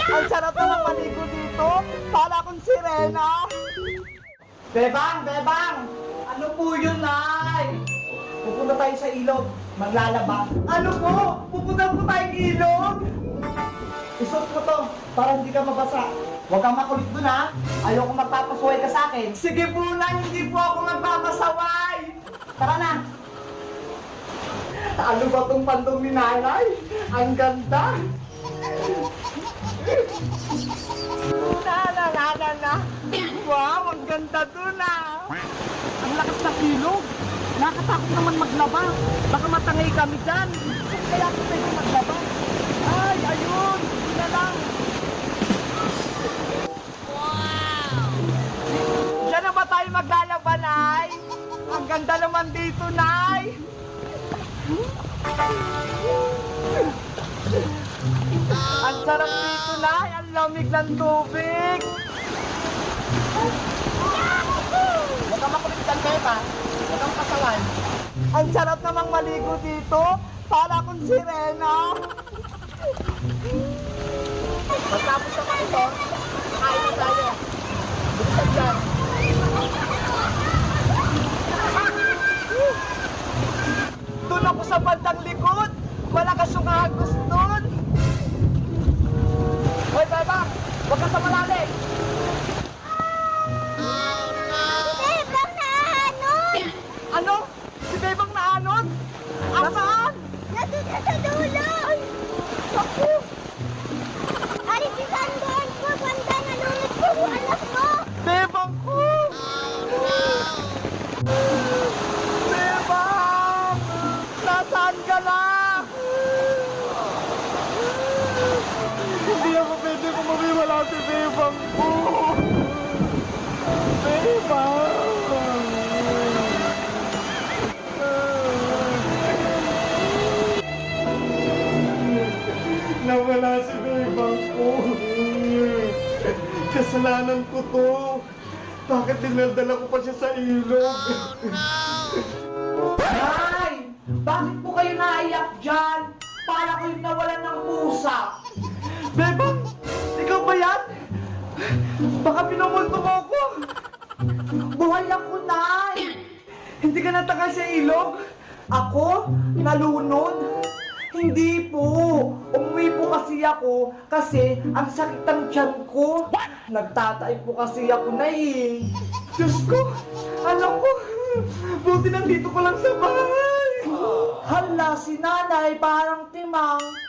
Ang sarap naman maligo dito. Para akong sirena. Bebang, Bebang! Ano po yun, Nay? Pupunta tayo sa ilog. Maglalaba. Ano po? Pupunta po tayong ilog? Isuot mo to para hindi ka mabasa. Huwag kang makulit dun, ha? Ayoko magpapasaway ka sa akin. Sige po, Nay. Hindi po ako magpapasaway. Tara na. Ano ba tong pandong ni Nanay? Ang ganda. Na. Wow, ang ganda dun, ah. Ang lakas ng ilog. Nakatakot naman maglaba. Baka matangay kami dyan. Kaya ako pwede maglaba. Ay, ayun. Hindi na lang. Wow! Diyan na ba tayo maglalaba, Nay? Ang ganda naman dito, Nay. Ang sarap dito, Nay. Ang lamig ng tubig. Huwag kang makulit dyan, Beba. Huwag kang pasawan. Ang sarap namang maligo dito. Para akong sirena. Pagkapos naman ito, kain na tayo. Bilisan dyan. Doon ako sa bandang likod. Malakas yung agos doon. Hoy, Beba! Huwag ka sa malalim! Bebang naanod! Ano? Si Bebang naanod? Nasaan? Nandun na sa dulo! Ako! Ari, si Sandan ko! Sandan, nalunod ko! Alam mo! Bebang ko! Bebang! Nasaan ka na? Hindi ako pwede kung mamiwala si Bebang ko! Bebang! Nawala si Bebang ko. Kasalanan ko to. Bakit dinaldala ko pa siya sa ilog? Nay! Bakit po kayo naiyak dyan? Para kayo nawalan ng pusa. Bebang! Ikaw ba yan? Baka pinumulto mo ako. Buhay ako, Nay! Hindi ka natagal sa ilog? Ako? Nalunod? Hindi po. Umuwi po kasi ako kasi ang sakit ng tiyan ko. Nagtatay po kasi ako, Nay. Diyos ko, alam ko. Buti nandito ko lang sa bahay. Hala, si Nanay parang timang.